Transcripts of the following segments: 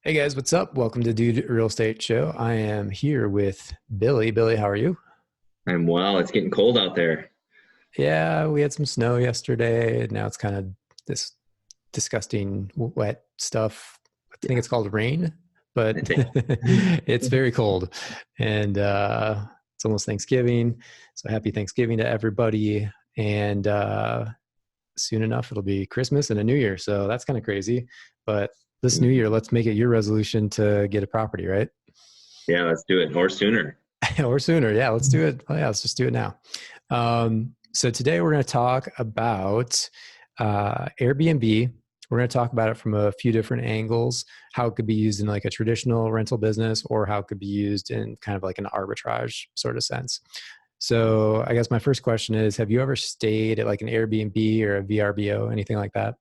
Hey guys, what's up? Welcome to Dude Real Estate Show. I am here with Billy. Billy, how are you? I'm well. It's getting cold out there. Yeah, we had some snow yesterday. Now it's kind of this disgusting wet stuff. I think Yeah, it's called rain, I but think. it's very cold. And it's almost Thanksgiving. So happy Thanksgiving to everybody. And soon enough, it'll be Christmas and a New Year. So that's kind of crazy. But this New Year, let's make it your resolution to get a property, right? Yeah, let's do it. Or sooner. Or sooner. Yeah, let's do it. Oh, yeah, let's just do it now. So today we're going to talk about Airbnb. We're going to talk about it from a few different angles, how it could be used in like a traditional rental business or how it could be used in kind of like an arbitrage sort of sense. So I guess my first question is, have you ever stayed at like an Airbnb or a VRBO, anything like that?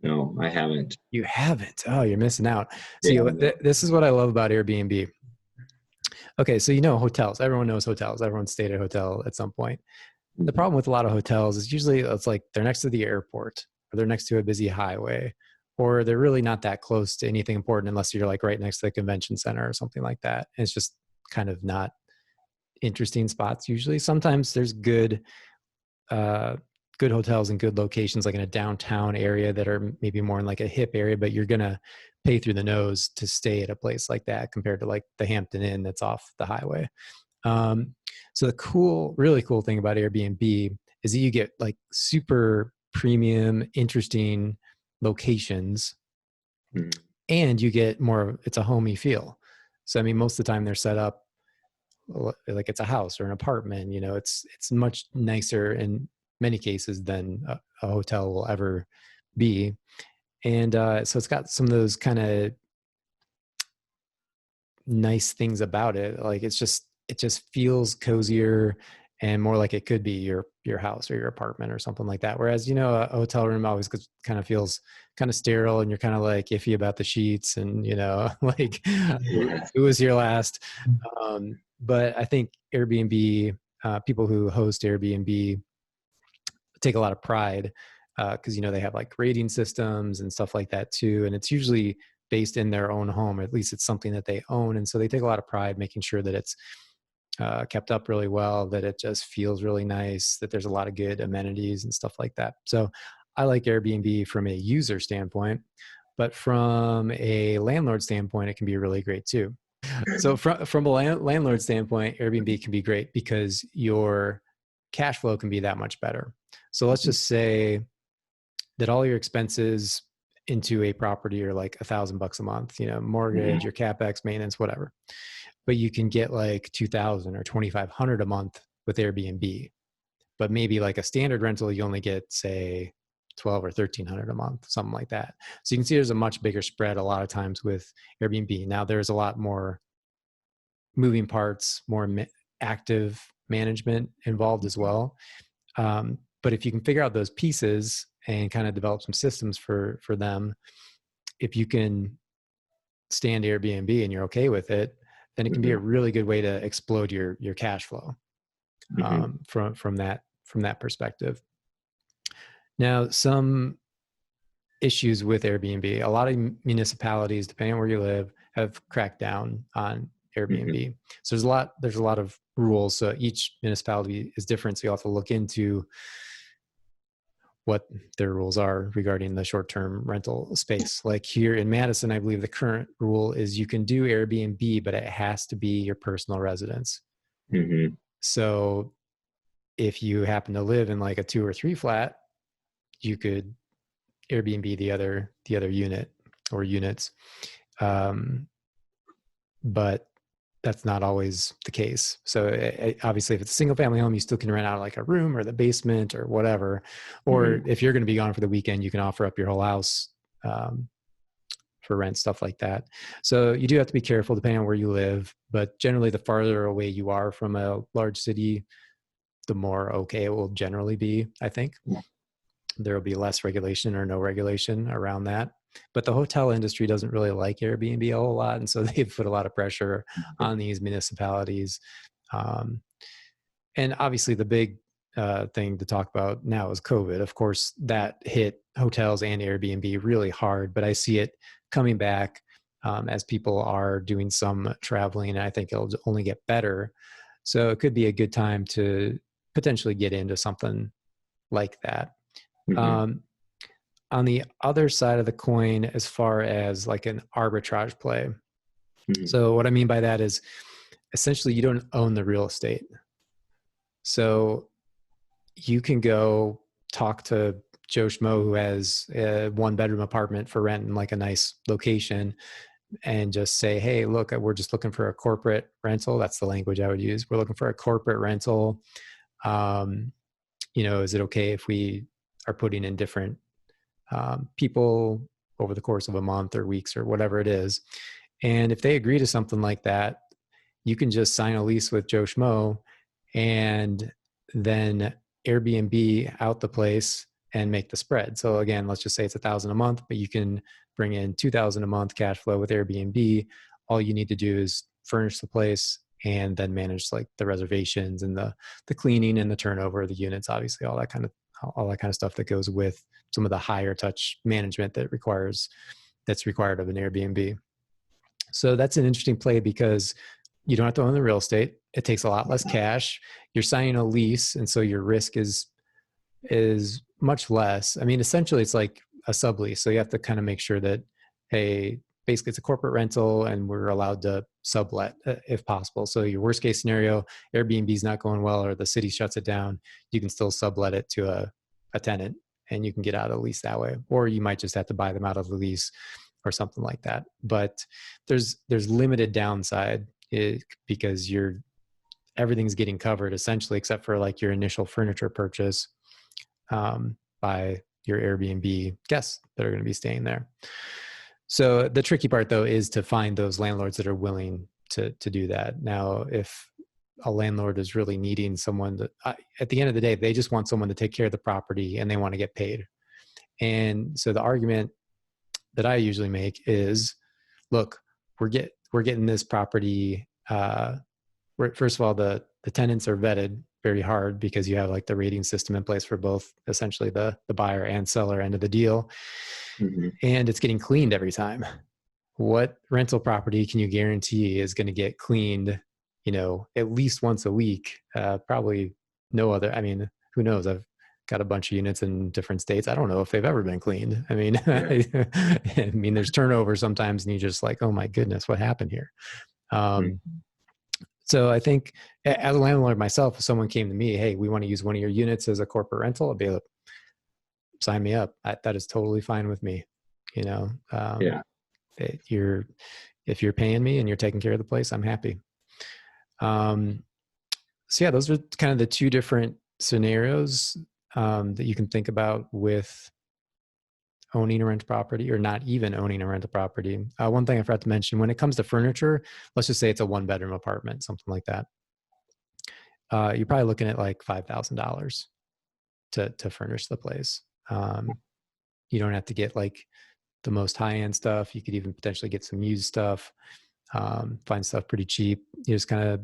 No, I haven't. You haven't. Oh, you're missing out. Yeah, See, no. this is what I love about Airbnb. Okay, so you know hotels. Everyone knows hotels. Everyone stayed at a hotel at some point. The Mhm. problem with a lot of hotels is usually it's like they're next to the airport or they're next to a busy highway or they're really not that close to anything important unless you're like right next to the convention center or something like that. And it's just kind of not interesting spots usually. Sometimes there's uh, good hotels and good locations like in a downtown area that are maybe more in like a hip area, but you're going to pay through the nose to stay at a place like that compared to like the Hampton Inn that's off the highway. Um, so the really cool thing about Airbnb is that you get like super premium, interesting locations, Mhm. and you get more. It's a homey feel. So I mean, most of the time they're set up like it's a house or an apartment. You know, it's much nicer in many cases than a hotel will ever be. And so it's got some of those kind of nice things about it. Like it just feels cozier and more like it could be your house or your apartment or something like that. Whereas, you know, a hotel room always kind of feels kind of sterile and you're kind of like iffy about the sheets and, you know, like Yes. who was here last. But I think Airbnb, people who host Airbnb take a lot of pride because you know they have like rating systems and stuff like that too, and it's usually based in their own home, or at least it's something that they own, and so they take a lot of pride making sure that it's kept up really well, that it just feels really nice, that there's a lot of good amenities and stuff like that. So I like Airbnb from a user standpoint, but from a landlord standpoint, it can be really great too. So from a landlord standpoint, Airbnb can be great because your cash flow can be that much better. So let's Mhm. just say that all your expenses into a property are like $1,000 a month, you know, mortgage, Mhm. your capex, maintenance, whatever. But you can get like 2,000 or 2,500 a month with Airbnb. But maybe like a standard rental, you only get say 12 or 1,300 a month, something like that. So you can see there's a much bigger spread a lot of times with Airbnb. Now there's a lot more moving parts, more active management involved as well. But if you can figure out those pieces and kind of develop some systems for them, if you can stand Airbnb and you're okay with it, then it can be a Mhm. really good way to explode your cash flow Mhm. from that perspective. Now, some issues with Airbnb. A lot of municipalities, depending on where you live, have cracked down on Mhm. Airbnb. So there's a lot of rules. So each municipality is different. So you have to look into what their rules are regarding the short-term rental space. Like here in Madison, I believe the current rule is you can do Airbnb, but it has to be your personal residence. Mhm. So if you happen to live in like a 2 or 3 flat, you could Airbnb the other unit or units. Um, but that's not always the case. So obviously, if it's a single family home, you still can rent out like a room or the basement or whatever. Or Mhm. if you're going to be gone for the weekend, you can offer up your whole house um, for rent, stuff like that. So you do have to be careful depending on where you live. But generally, the farther away you are from a large city, the more okay it will generally be, I think. There will be less regulation or no regulation around that. But the hotel industry doesn't really like Airbnb a whole lot. And so they've put a lot of pressure on these municipalities. Um, and obviously, the big thing to talk about now is COVID. Of course, that hit hotels and Airbnb really hard, but I see it coming back. as people are doing some traveling. And I think it'll only get better. So it could be a good time to potentially get into something like that. Mm-hmm. On the other side of the coin, as far as like an arbitrage play. Mm-hmm. So what I mean by that is essentially you don't own the real estate. So you can go talk to Joe Schmo who has a 1-bedroom apartment for rent in like a nice location and just say, hey, look, we're just looking for a corporate rental. That's the language I would use. We're looking for a corporate rental. Is it okay if we are putting in different people over the course of a month or weeks or whatever it is? And if they agree to something like that, you can just sign a lease with Joe Schmo and then Airbnb out the place and make the spread. So again, let's just say it's $1,000 a month, but you can bring in $2,000 a month cash flow with Airbnb. All you need to do is furnish the place and then manage like the reservations and the cleaning and the turnover of the units, obviously all that kind of stuff that goes with some of the higher touch management that's required of an Airbnb. So that's an interesting play because you don't have to own the real estate. It takes a lot less cash. You're signing a lease, and so your risk is much less. I mean, essentially, it's like a sublease. So you have to kind of make sure that, hey, basically, it's a corporate rental, and we're allowed to sublet if possible. So your worst case scenario, Airbnb is not going well, or the city shuts it down. You can still sublet it to a tenant, and you can get out of the lease that way. Or you might just have to buy them out of the lease or something like that. But there's limited downside because everything's getting covered essentially, except for like your initial furniture purchase by your Airbnb guests that are going to be staying there. So the tricky part though is to find those landlords that are willing to do that. Now, if a landlord is really needing someone to, at the end of the day, they just want someone to take care of the property and they want to get paid. And so the argument that I usually make is, look, we're getting this property. First of all, the tenants are vetted very hard because you have like the rating system in place for both essentially the buyer and seller end of the deal. Mm-hmm. And it's getting cleaned every time. What rental property can you guarantee is going to get cleaned, at least once a week? Probably no other. I mean, who knows? I've got a bunch of units in different states. I don't know if they've ever been cleaned. I mean, Yeah. I mean, there's turnover sometimes and you just like, oh my goodness, what happened here? Mm-hmm. So I think as a landlord myself, if someone came to me, hey, we want to use one of your units as a corporate rental, I'd be like, sign me up. That is totally fine with me. Yeah. If you're paying me and you're taking care of the place, I'm happy. So yeah, those are kind of the two different scenarios that you can think about with owning a rental property or not even owning a rental property. One thing I forgot to mention, when it comes to furniture, let's just say it's a 1-bedroom apartment, something like that. You're probably looking at like $5,000 to furnish the place. You don't have to get like the most high-end stuff. You could even potentially get some used stuff, find stuff pretty cheap. You just kind of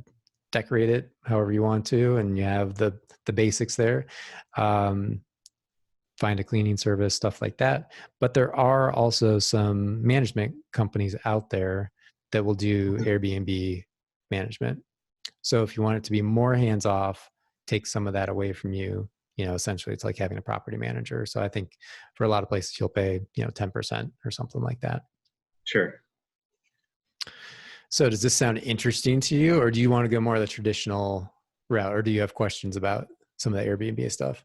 decorate it however you want to, and you have the basics there. Find a cleaning service, stuff like that. But there are also some management companies out there that will do Airbnb management. So if you want it to be more hands-off, take some of that away from you, essentially it's like having a property manager. So I think for a lot of places you'll pay, 10% or something like that. Sure. So does this sound interesting to you, or do you want to go more of the traditional route, or do you have questions about some of the Airbnb stuff?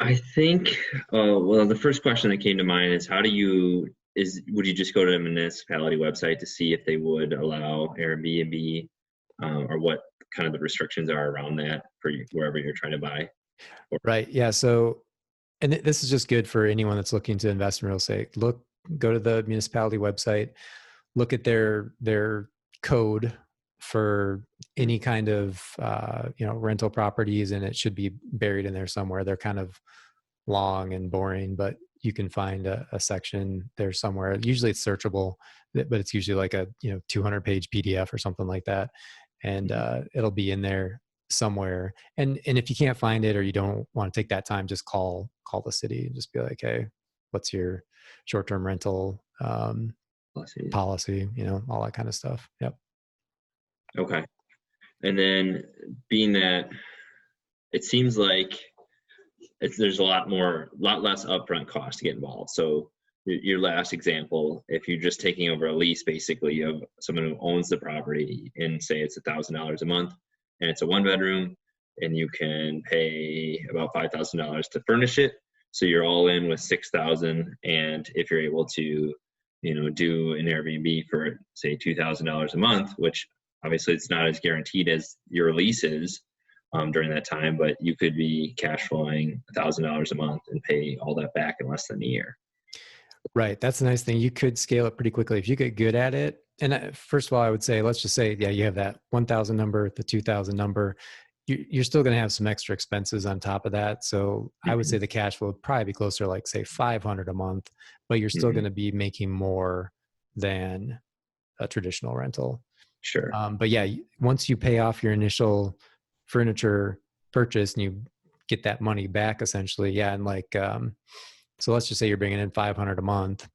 I think, well, the first question that came to mind is would you just go to a municipality website to see if they would allow Airbnb, or what kind of the restrictions are around that for wherever you're trying to buy? Right. Yeah. So, and this is just good for anyone that's looking to invest in real estate. Go to the municipality website, look at their code for any kind of rental properties, and it should be buried in there somewhere. They're kind of long and boring, but you can find a section there somewhere. Usually it's searchable, but it's usually like a 200-page PDF or something like that, and it'll be in there somewhere. And if you can't find it or you don't want to take that time, just call the city and just be like, hey, what's your short-term rental policy, all that kind of stuff. Yep. Okay. And then being that it seems like there's a lot less upfront cost to get involved. So your last example, if you're just taking over a lease basically of someone who owns the property and say it's $1,000 a month and it's a 1-bedroom and you can pay about $5,000 to furnish it. So you're all in with 6,000. And if you're able to, do an Airbnb for say $2,000 a month, which obviously it's not as guaranteed as your lease is, during that time, but you could be cash flowing $1,000 a month and pay all that back in less than a year. Right. That's the nice thing. You could scale it pretty quickly if you get good at it. And first of all, I would say, let's just say, yeah, you have that 1,000 number, the 2,000 number. You're still going to have some extra expenses on top of that. So I would say the cash flow would probably be closer to like say 500 a month, but you're still going to be making more than a traditional rental. Sure. But yeah, once you pay off your initial furniture purchase and you get that money back essentially. Yeah. And like, so let's just say you're bringing in 500 a month.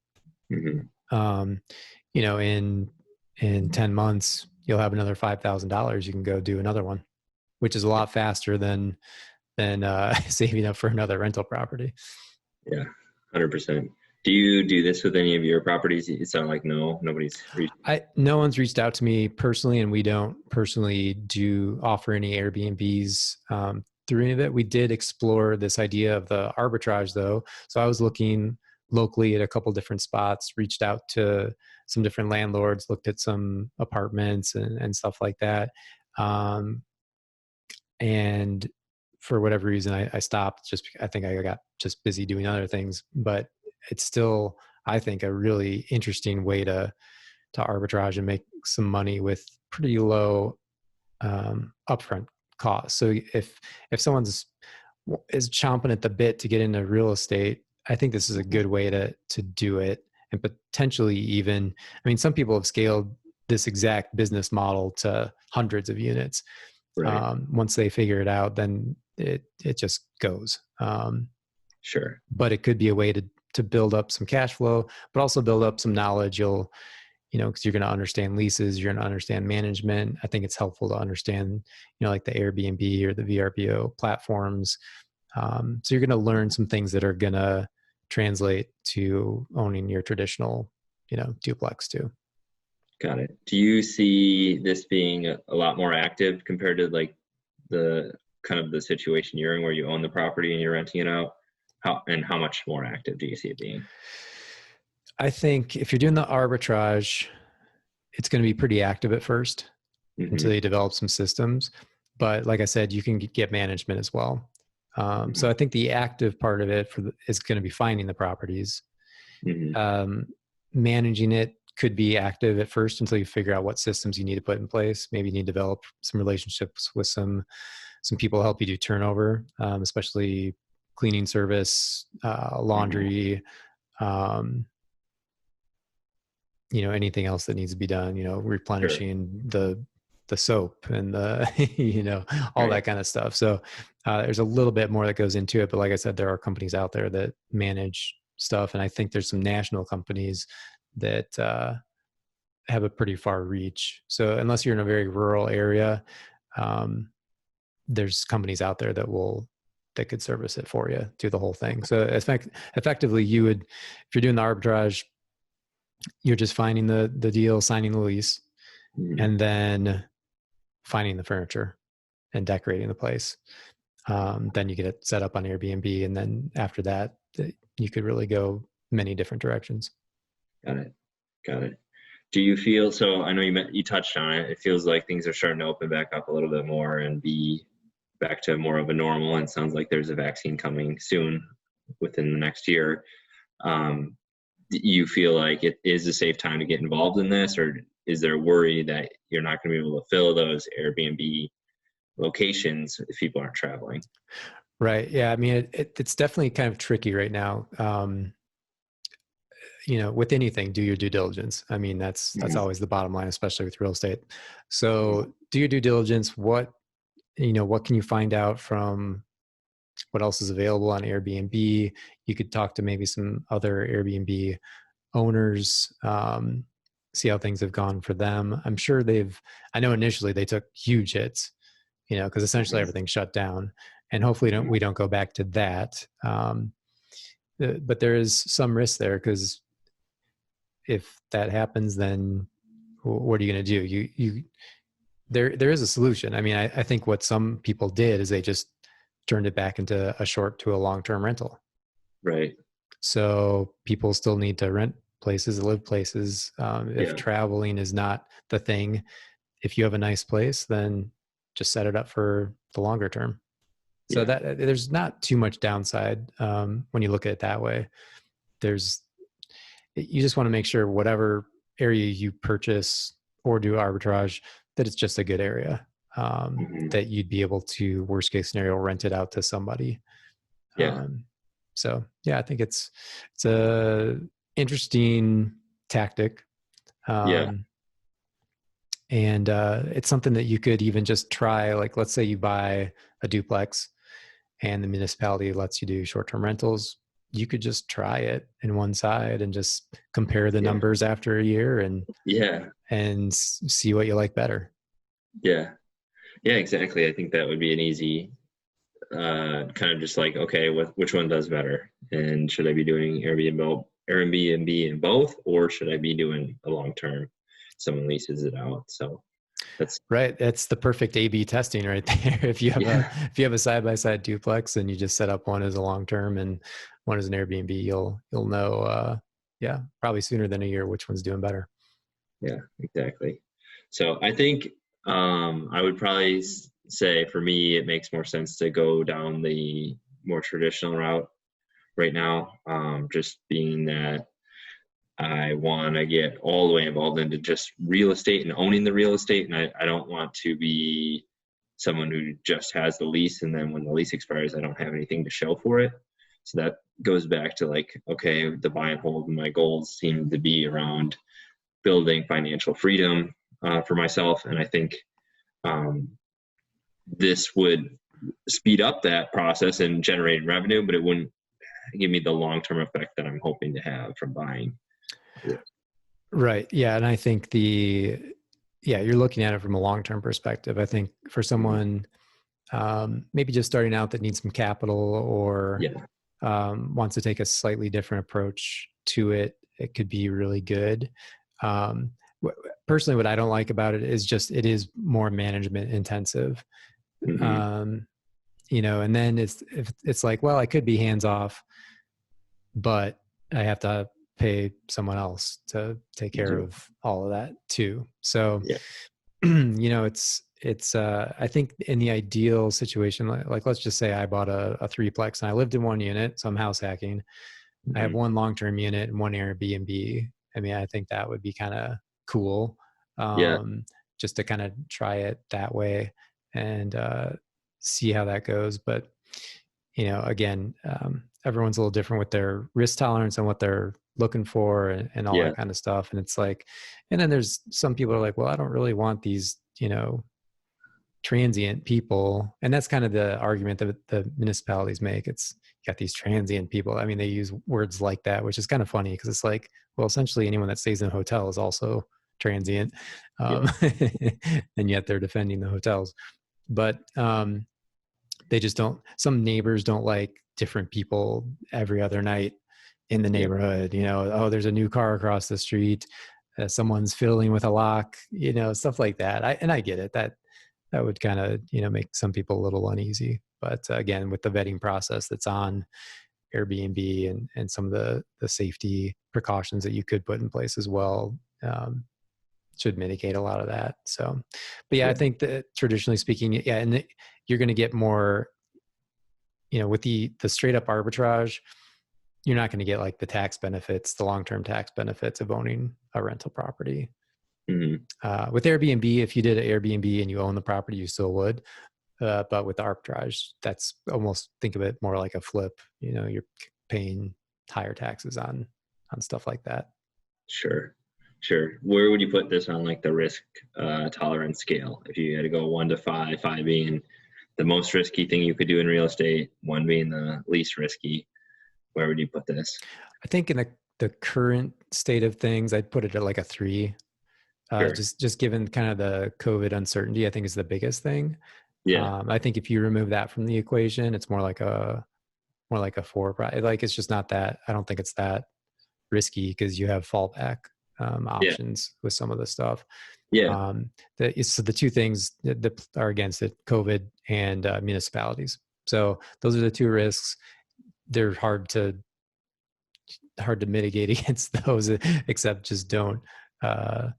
In 10 months, you'll have another $5,000. You can go do another one, which is a lot faster than saving up for another rental property. Yeah, 100%. Do you do this with any of your properties? It sounds like nobody's reached. No one's reached out to me personally, and we don't personally offer any Airbnbs through any of it. We did explore this idea of the arbitrage though. So I was looking locally at a couple different spots, reached out to some different landlords, looked at some apartments and stuff like that. And for whatever reason, I stopped. I think I got just busy doing other things, but it's still, I think, a really interesting way to arbitrage and make some money with pretty low upfront costs. So if someone is chomping at the bit to get into real estate, I think this is a good way to do it. And potentially even, some people have scaled this exact business model to hundreds of units. Right. Once they figure it out, then it just goes. Sure. But it could be a way to build up some cash flow, but also build up some knowledge. Because you're going to understand leases, you're going to understand management. I think it's helpful to understand, like the Airbnb or the VRBO platforms. So you're going to learn some things that are going to translate to owning your traditional, duplex too. Got it. Do you see this being a lot more active compared to like the kind of the situation you're in where you own the property and you're renting it out? How much more active do you see it being? I think if you're doing the arbitrage, it's going to be pretty active at first until you develop some systems. But like I said, you can get management as well. So I think the active part of it is going to be finding the properties. Managing it could be active at first until you figure out what systems you need to put in place. Maybe you need to develop some relationships with some people to help you do turnover, especially cleaning service, laundry, anything else that needs to be done, replenishing the soap and the, all that kind of stuff. So there's a little bit more that goes into it. But like I said, there are companies out there that manage stuff. And I think there's some national companies that have a pretty far reach. So unless you're in a very rural area, there's companies out there that could service it for you, do the whole thing. So effectively you would, if you're doing the arbitrage, you're just finding the deal, signing the lease, and then finding the furniture and decorating the place. Then you get it set up on Airbnb. And then after that, you could really go many different directions. Got it. Do you feel, so I know you touched on it, it feels like things are starting to open back up a little bit more and be back to more of a normal, and sounds like there's a vaccine coming soon within the next year. Do you feel like it is a safe time to get involved in this, or is there a worry that you're not going to be able to fill those Airbnb locations if people aren't traveling? Right. Yeah. It's definitely kind of tricky right now. With anything, do your due diligence. That's always the bottom line, especially with real estate. So do your due diligence. What can you find out from what else is available on Airbnb? You could talk to maybe some other Airbnb owners, see how things have gone for them. I'm sure I know initially they took huge hits, because essentially everything shut down, and hopefully we don't go back to that. But there is some risk there, because if that happens, then what are you going to do? There is a solution. I mean, I think what some people did is they just turned it back into a short to a long-term rental. Right. So people still need to rent places, live places. If traveling is not the thing, if you have a nice place, then just set it up for the longer term. So that there's not too much downside when you look at it that way. You just want to make sure whatever area you purchase or do arbitrage, that it's just a good area, that you'd be able to, worst case scenario, rent it out to somebody. So I think it's a interesting tactic. And it's something that you could even just try. Like, let's say you buy a duplex and the municipality lets you do short-term rentals. You could just try it in one side and just compare the numbers after a year and see what you like better. Yeah, exactly. I think that would be an easy kind of just like, okay, which one does better? And should I be doing Airbnb in both, or should I be doing a long-term, someone leases it out? So that's right. That's the perfect A/B testing right there. If you have a side-by-side duplex and you just set up one as a long-term and one as an Airbnb, you'll know, probably sooner than a year, which one's doing better. Yeah, exactly. So I think I would probably say, for me, it makes more sense to go down the more traditional route right now, just being that I want to get all the way involved into just real estate and owning the real estate. And I don't want to be someone who just has the lease, and then when the lease expires, I don't have anything to show for it. So that goes back to like, okay, the buy and hold, my goals seem to be around building financial freedom for myself. And I think this would speed up that process and generate revenue, but it wouldn't give me the long-term effect that I'm hoping to have from buying. Right. Yeah. And I think you're looking at it from a long-term perspective. I think for someone maybe just starting out that needs some capital, or wants to take a slightly different approach to it, it could be really good. Personally, what I don't like about it is just, it is more management intensive. And then it's like, well, I could be hands off, but I have to pay someone else to take care of all of that too. So, it's I think in the ideal situation, like let's just say I bought a threeplex and I lived in one unit, so I'm house hacking. I have one long-term unit and one Airbnb. I mean, I think that would be kind of cool, just to kind of try it that way and see how that goes. But again, everyone's a little different with their risk tolerance and what they're looking for and all that kind of stuff. And it's like, and then there's some people are like, well, I don't really want these, transient people. And that's kind of the argument that the municipalities make. It's got these transient people. I mean, they use words like that, which is kind of funny, because it's like, well, essentially anyone that stays in a hotel is also transient. And yet they're defending the hotels. But they just don't, some neighbors don't like different people every other night in the neighborhood. Oh, there's a new car across the street, someone's fiddling with a lock, stuff like that. I get it, that would kind of make some people a little uneasy. But again, with the vetting process that's on Airbnb and some of the safety precautions that you could put in place as well, should mitigate a lot of that. So, but I think that traditionally speaking, and you're going to get more, with the straight up arbitrage, you're not going to get like the tax benefits, the long-term tax benefits of owning a rental property. With Airbnb, if you did an Airbnb and you own the property, you still would. But with the arbitrage, that's almost, think of it more like a flip. You're paying higher taxes on stuff like that. Sure. Where would you put this on like the risk tolerance scale? If you had to go 1 to 5, 5 being the most risky thing you could do in real estate, 1 being the least risky, where would you put this? I think in the current state of things, I'd put it at like a 3. Sure. Just given kind of the COVID uncertainty, I think is the biggest thing. Yeah. I think if you remove that from the equation, it's more like a 4. Like it's just not that. I don't think it's that risky because you have fallback Yeah. options with some of the stuff. Yeah. So the two things that are against it: COVID and municipalities. So those are the two risks. They're hard to mitigate against those, except just don't have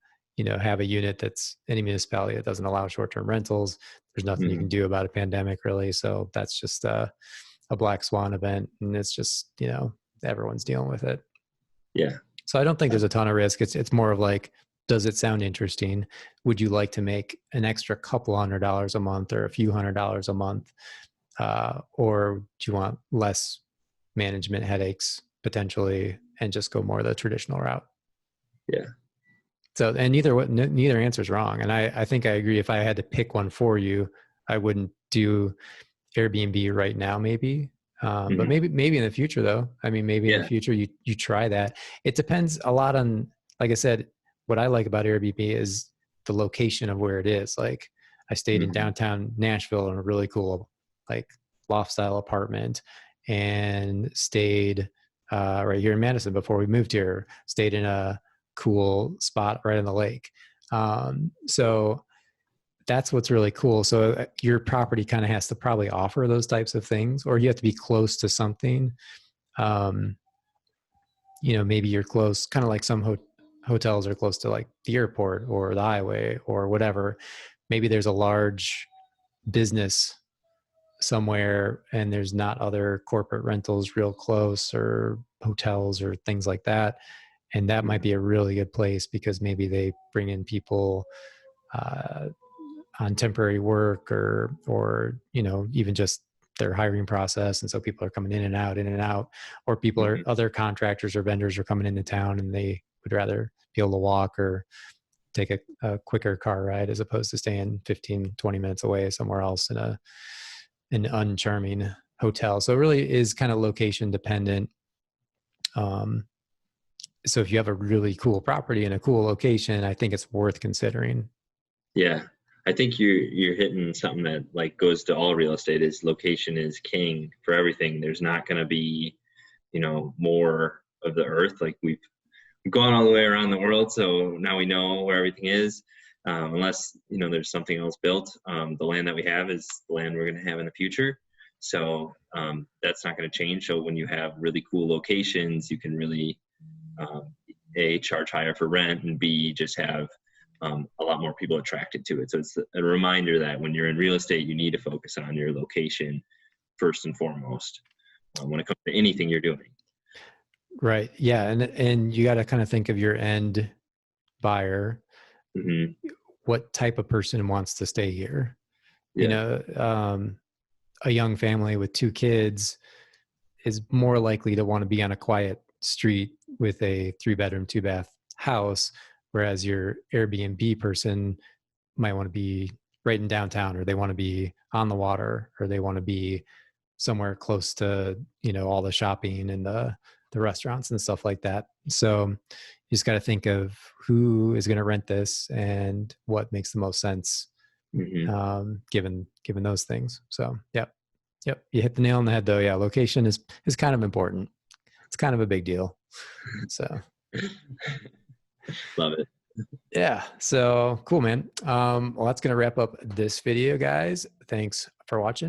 a unit that's any municipality that doesn't allow short-term rentals. There's nothing you can do about a pandemic really. So that's just a black swan event, and it's just everyone's dealing with it. Yeah. So I don't think there's a ton of risk. It's more of like, does it sound interesting? Would you like to make an extra couple $100 a month or a few $100 a month, or do you want less management headaches potentially and just go more the traditional route? Yeah. So, and neither answer is wrong. And I think I agree. If I had to pick one for you, I wouldn't do Airbnb right now, maybe. But maybe in the future though. I mean, maybe in the future you try that. It depends a lot on, like I said, what I like about Airbnb is the location of where it is. Like I stayed in downtown Nashville in a really cool, like loft style apartment, and stayed right here in Madison before we moved here, stayed in a cool spot right on the lake. So that's what's really cool. So your property kind of has to probably offer those types of things, or you have to be close to something. Maybe you're close, kind of like some hotels are close to like the airport or the highway or whatever. Maybe there's a large business somewhere and there's not other corporate rentals real close, or hotels or things like that. And that might be a really good place because maybe they bring in people on temporary work, or even just their hiring process. And so people are coming in and out, or people are other contractors or vendors are coming into town and they would rather be able to walk or take a quicker car ride as opposed to staying 15-20 minutes away somewhere else in an uncharming hotel. So it really is kind of location dependent. So if you have a really cool property in a cool location, I think it's worth considering. Yeah. I think you're hitting something that like goes to all real estate, is location is king for everything. There's not going to be, more of the earth. Like we've gone all the way around the world, so now we know where everything is. Unless there's something else built, the land that we have is the land we're going to have in the future. So that's not going to change. So when you have really cool locations, you can really A, charge higher for rent, and B, just have a lot more people attracted to it. So it's a reminder that when you're in real estate, you need to focus on your location first and foremost when it comes to anything you're doing. Right. Yeah. And you got to kind of think of your end buyer. What type of person wants to stay here? Yeah. A young family with 2 kids is more likely to want to be on a quiet street with a 3-bedroom, 2-bath house, whereas your Airbnb person might want to be right in downtown, or they want to be on the water, or they want to be somewhere close to, all the shopping and the restaurants and stuff like that. So you just got to think of who is going to rent this and what makes the most sense, given those things. So, yep. You hit the nail on the head though. Yeah. Location is kind of important. It's kind of a big deal. So love it. Yeah. So cool, man. Well, that's going to wrap up this video, guys. Thanks for watching.